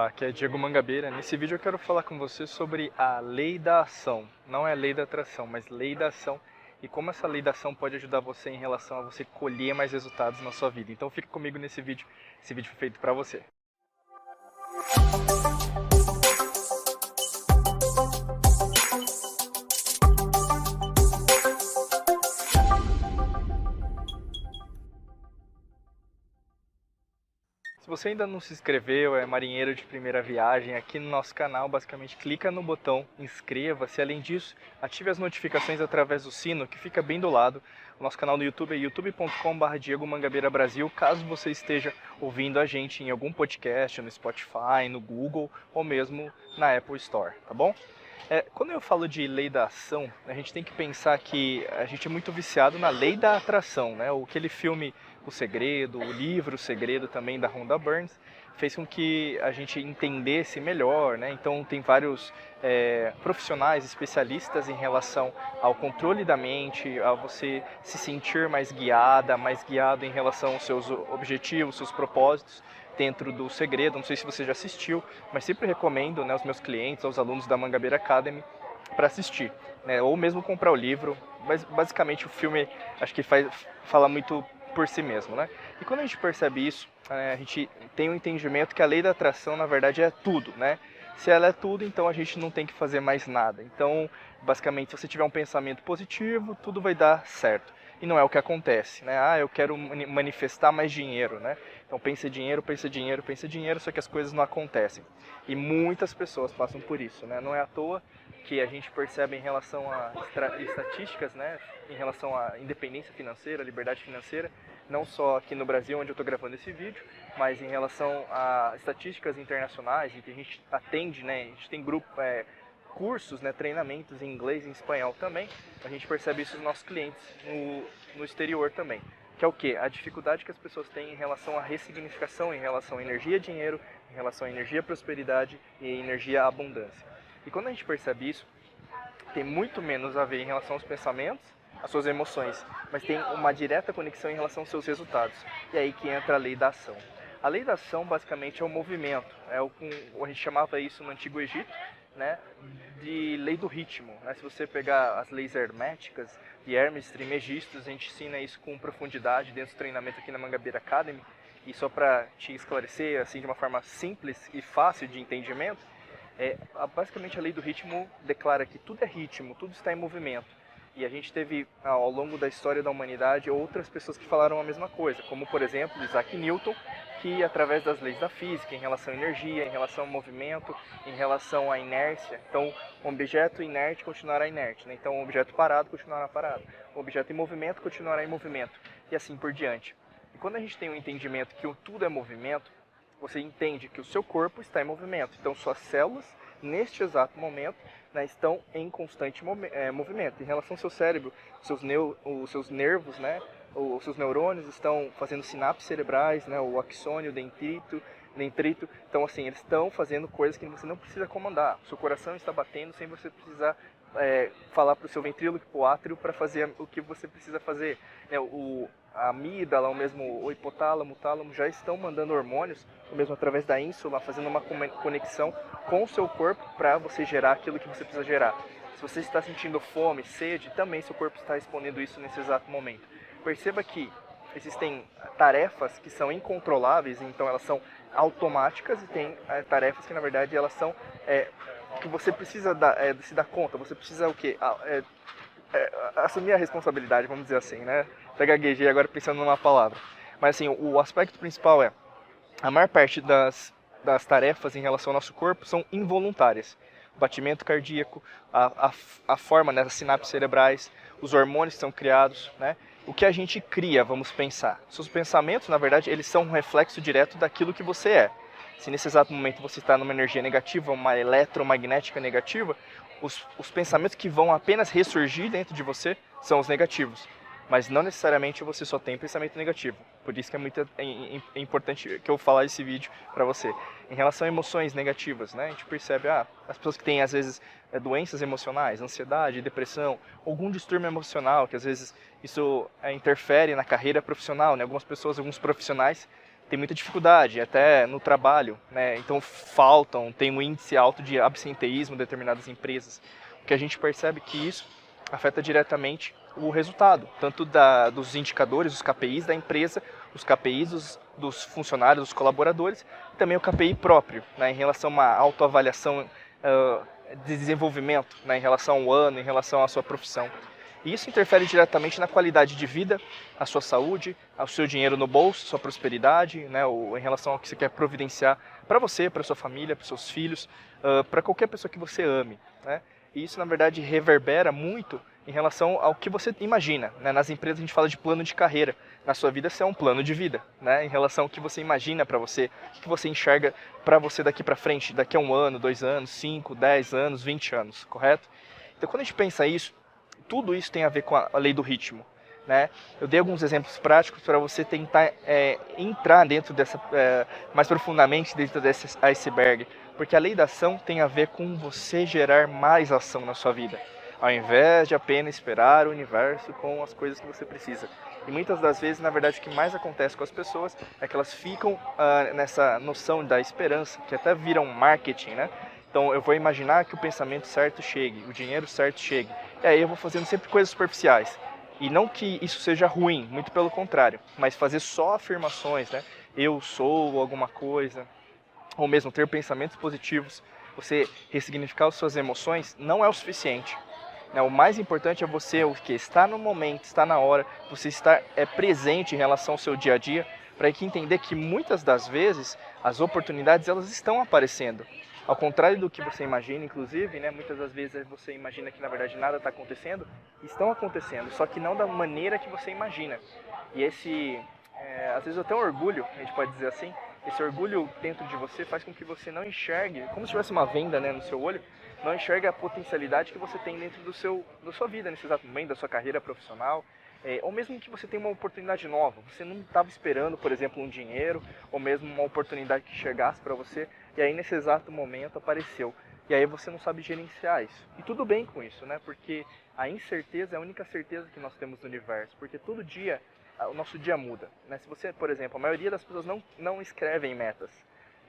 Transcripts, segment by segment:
Olá, aqui é Diego Mangabeira. Nesse vídeo eu quero falar com você sobre a lei da ação. Não é a lei da atração, mas lei da ação. E como essa lei da ação pode ajudar você em relação a você colher mais resultados na sua vida. Então fica comigo nesse vídeo. Esse vídeo foi feito para você. Se você ainda não se inscreveu, é marinheiro de primeira viagem, aqui no nosso canal, basicamente clica no botão inscreva-se. Além disso, ative as notificações através do sino que fica bem do lado. O nosso canal no YouTube é youtube.com/Diego Mangabeira Brasil, caso você esteja ouvindo a gente em algum podcast, no Spotify, no Google ou mesmo na Apple Store, tá bom? Quando eu falo de lei da ação, a gente tem que pensar que a gente é muito viciado na lei da atração, né? Aquele filme O Segredo, o livro O Segredo também da Rhonda Burns, fez com que a gente entendesse melhor, né? Então tem vários profissionais, especialistas em relação ao controle da mente, a você se sentir mais guiada, mais guiado em relação aos seus objetivos, seus propósitos dentro do Segredo. Não sei se você já assistiu, mas sempre recomendo, né, aos meus clientes, aos alunos da Mangabeira Academy para assistir, né, ou mesmo comprar o livro. Mas basicamente o filme acho que fala muito por si mesmo, né? E quando a gente percebe isso, a gente tem um entendimento que a lei da atração na verdade é tudo, né? Se ela é tudo, então a gente não tem que fazer mais nada. Então, basicamente, se você tiver um pensamento positivo, tudo vai dar certo. E não é o que acontece, né? Eu quero manifestar mais dinheiro, né? Então pensa dinheiro, pensa dinheiro, pensa dinheiro, só que as coisas não acontecem. E muitas pessoas passam por isso, né? Não é à toa que a gente percebe em relação a estatísticas, né? Em relação à independência financeira, liberdade financeira, não só aqui no Brasil, onde eu estou gravando esse vídeo, mas em relação a estatísticas internacionais, em que a gente atende, né? A gente tem cursos, né, treinamentos em inglês e em espanhol também. A gente percebe isso nos nossos clientes no exterior também. Que é o quê? A dificuldade que as pessoas têm em relação à ressignificação, em relação à energia dinheiro, em relação à energia prosperidade e energia abundância. E quando a gente percebe isso, tem muito menos a ver em relação aos pensamentos, às suas emoções, mas tem uma direta conexão em relação aos seus resultados. E é aí que entra a lei da ação. A lei da ação basicamente é o movimento, a gente chamava isso no Antigo Egito, né, de lei do ritmo, né? Se você pegar as leis herméticas de Hermes Trismegisto, a gente ensina isso com profundidade dentro do treinamento aqui na Mangabeira Academy. E só para te esclarecer assim de uma forma simples e fácil de entendimento, basicamente a lei do ritmo declara que tudo é ritmo, tudo está em movimento. E a gente teve, ao longo da história da humanidade, outras pessoas que falaram a mesma coisa, como, por exemplo, Isaac Newton, que, através das leis da física, em relação à energia, em relação ao movimento, em relação à inércia, então, um objeto inerte continuará inerte, né? Então, um objeto parado continuará parado, um objeto em movimento continuará em movimento, e assim por diante. E quando a gente tem um entendimento que tudo é movimento, você entende que o seu corpo está em movimento, então suas células, neste exato momento, né, estão em constante movimento. Em relação ao seu cérebro, os seus nervos, né, os seus neurônios estão fazendo sinapses cerebrais, né, o axônio, o dendrito. Então, assim, eles estão fazendo coisas que você não precisa comandar. O seu coração está batendo sem você precisar falar para o seu ventríloco, para o átrio, para fazer o que você precisa fazer. A amígdala, ou mesmo o hipotálamo, o tálamo, já estão mandando hormônios, ou mesmo através da ínsula, fazendo uma conexão com o seu corpo para você gerar aquilo que você precisa gerar. Se você está sentindo fome, sede, também seu corpo está respondendo isso nesse exato momento. Perceba que existem tarefas que são incontroláveis, então elas são automáticas, e tem tarefas que na verdade elas são que você precisa se dar conta, você precisa o quê? Assumir a responsabilidade, vamos dizer assim, né? Até gaguejei agora pensando numa palavra. Mas assim, o aspecto principal a maior parte das tarefas em relação ao nosso corpo são involuntárias. O batimento cardíaco, a forma das sinapses cerebrais, os hormônios que são criados, né? O que a gente cria, vamos pensar. Seus pensamentos, na verdade, eles são um reflexo direto daquilo que você é. Se nesse exato momento você está numa energia negativa, uma eletromagnética negativa, os pensamentos que vão apenas ressurgir dentro de você são os negativos. Mas não necessariamente você só tem pensamento negativo. Por isso que é muito importante que eu falar esse vídeo para você. Em relação a emoções negativas, né, a gente percebe as pessoas que têm, às vezes, doenças emocionais, ansiedade, depressão, algum distúrbio emocional, que às vezes isso interfere na carreira profissional, né? Algumas pessoas, alguns profissionais tem muita dificuldade, até no trabalho, né? Então tem um índice alto de absenteísmo em determinadas empresas. O que a gente percebe que isso afeta diretamente o resultado, tanto dos indicadores, os KPIs da empresa, os KPIs dos funcionários, dos colaboradores, e também o KPI próprio, né, em relação a uma autoavaliação de desenvolvimento, né, em relação ao ano, em relação à sua profissão. E isso interfere diretamente na qualidade de vida, a sua saúde, ao seu dinheiro no bolso, sua prosperidade, né, ou em relação ao que você quer providenciar para você, para sua família, para seus filhos, para qualquer pessoa que você ame, né? E isso, na verdade, reverbera muito em relação ao que você imagina, né? Nas empresas a gente fala de plano de carreira. Na sua vida, você é um plano de vida, né? Em relação ao que você imagina para você, o que você enxerga para você daqui para frente, daqui a 1 ano, 2 anos, 5, 10 anos, 20 anos, correto? Então, quando a gente pensa isso, tudo isso tem a ver com a lei do ritmo, né? Eu dei alguns exemplos práticos para você tentar entrar dentro dessa, mais profundamente dentro desse iceberg, porque a lei da ação tem a ver com você gerar mais ação na sua vida, ao invés de apenas esperar o universo com as coisas que você precisa. E muitas das vezes, na verdade, o que mais acontece com as pessoas é que elas ficam nessa noção da esperança, que até vira um marketing, né? Então eu vou imaginar que o pensamento certo chegue, o dinheiro certo chegue. E aí eu vou fazendo sempre coisas superficiais. E não que isso seja ruim, muito pelo contrário, mas fazer só afirmações, né? Eu sou alguma coisa, ou mesmo ter pensamentos positivos, você ressignificar as suas emoções, não é o suficiente. O mais importante é você estar no momento, estar na hora, você estar presente em relação ao seu dia a dia, para entender que muitas das vezes as oportunidades elas estão aparecendo. Ao contrário do que você imagina, inclusive, né, muitas das vezes você imagina que na verdade nada está acontecendo, estão acontecendo, só que não da maneira que você imagina. E às vezes até um orgulho, a gente pode dizer assim, esse orgulho dentro de você faz com que você não enxergue, como se tivesse uma venda, né, no seu olho, não enxerga a potencialidade que você tem dentro da sua vida, nesse exato momento, da sua carreira profissional, ou mesmo que você tenha uma oportunidade nova. Você não estava esperando, por exemplo, um dinheiro, ou mesmo uma oportunidade que chegasse para você, e aí nesse exato momento apareceu. E aí você não sabe gerenciar isso. E tudo bem com isso, né? Porque a incerteza é a única certeza que nós temos no universo, porque todo dia, o nosso dia muda, né? Se você, por exemplo, a maioria das pessoas não escrevem metas.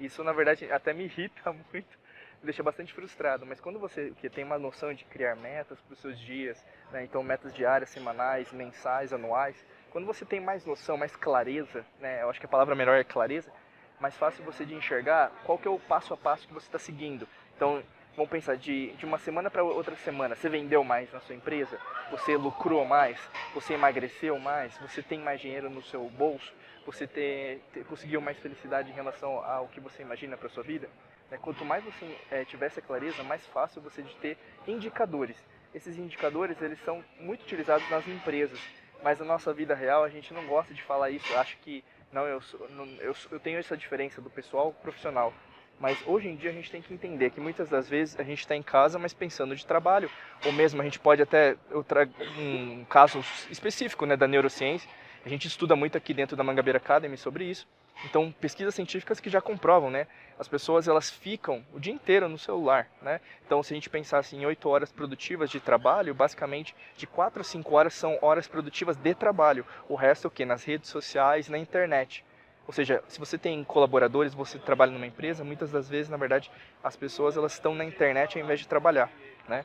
Isso, na verdade, até me irrita muito, me deixa bastante frustrado, mas quando você tem uma noção de criar metas para os seus dias, né, então metas diárias, semanais, mensais, anuais, quando você tem mais noção, mais clareza, né, eu acho que a palavra melhor é clareza, mais fácil você de enxergar qual que é o passo a passo que você está seguindo. Então, vamos pensar, de uma semana para outra semana, você vendeu mais na sua empresa, você lucrou mais, você emagreceu mais, você tem mais dinheiro no seu bolso, você conseguiu mais felicidade em relação ao que você imagina para a sua vida. Quanto mais você tiver essa clareza, mais fácil você de ter indicadores. Esses indicadores eles são muito utilizados nas empresas, mas na nossa vida real a gente não gosta de falar isso. Eu acho que eu tenho essa diferença do pessoal profissional. Mas hoje em dia a gente tem que entender que muitas das vezes a gente está em casa, mas pensando de trabalho, ou mesmo a gente pode até, eu trago um caso específico, né, da neurociência, a gente estuda muito aqui dentro da Mangabeira Academy sobre isso. Então, pesquisas científicas que já comprovam, né? As pessoas, elas ficam o dia inteiro no celular, né? Então, se a gente pensasse em 8 horas produtivas de trabalho, basicamente, de 4 a 5 horas são horas produtivas de trabalho. O resto é o quê? Nas redes sociais, na internet. Ou seja, se você tem colaboradores, você trabalha numa empresa, muitas das vezes, na verdade, as pessoas, elas estão na internet ao invés de trabalhar, né?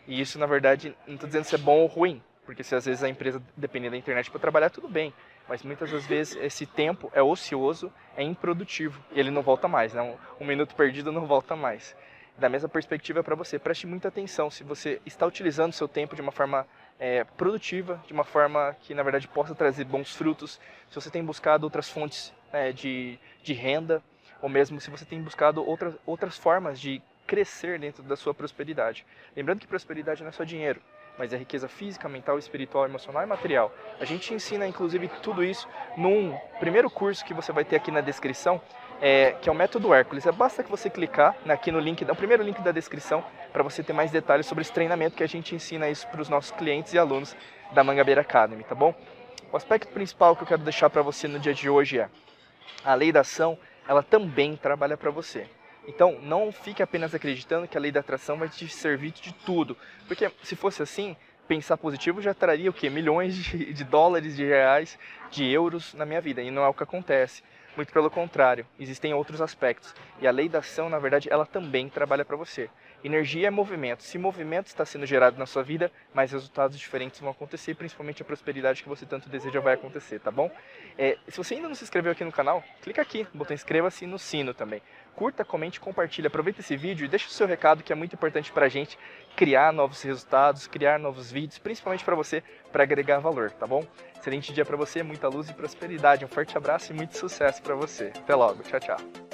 E isso, na verdade, não estou dizendo se é bom ou ruim, porque se às vezes a empresa depender da internet para trabalhar, tudo bem. Mas muitas das vezes esse tempo é ocioso, é improdutivo e ele não volta mais, né? Um minuto perdido não volta mais. Da mesma perspectiva para você, preste muita atenção se você está utilizando o seu tempo de uma forma produtiva, de uma forma que na verdade possa trazer bons frutos, se você tem buscado outras fontes de renda, ou mesmo se você tem buscado outras formas de crescer dentro da sua prosperidade. Lembrando que prosperidade não é só dinheiro, mas é riqueza física, mental, espiritual, emocional e material. A gente ensina, inclusive, tudo isso num primeiro curso que você vai ter aqui na descrição, que é o Método Hércules. Basta que você clicar aqui no link, no primeiro link da descrição, para você ter mais detalhes sobre esse treinamento que a gente ensina isso para os nossos clientes e alunos da Mangabeira Academy, tá bom? O aspecto principal que eu quero deixar para você no dia de hoje é a lei da ação, ela também trabalha para você. Então, não fique apenas acreditando que a lei da atração vai te servir de tudo. Porque se fosse assim, pensar positivo já traria o quê? Milhões de dólares, de reais, de euros na minha vida. E não é o que acontece. Muito pelo contrário, existem outros aspectos. E a lei da ação, na verdade, ela também trabalha para você. Energia é movimento. Se movimento está sendo gerado na sua vida, mais resultados diferentes vão acontecer, principalmente a prosperidade que você tanto deseja vai acontecer, tá bom? Se você ainda não se inscreveu aqui no canal, clica aqui no botão inscreva-se e no sino também. Curta, comente, compartilhe, aproveita esse vídeo e deixa o seu recado, que é muito importante para a gente criar novos resultados, criar novos vídeos, principalmente para você, para agregar valor, tá bom? Excelente dia para você, muita luz e prosperidade. Um forte abraço e muito sucesso para você. Até logo, tchau, tchau.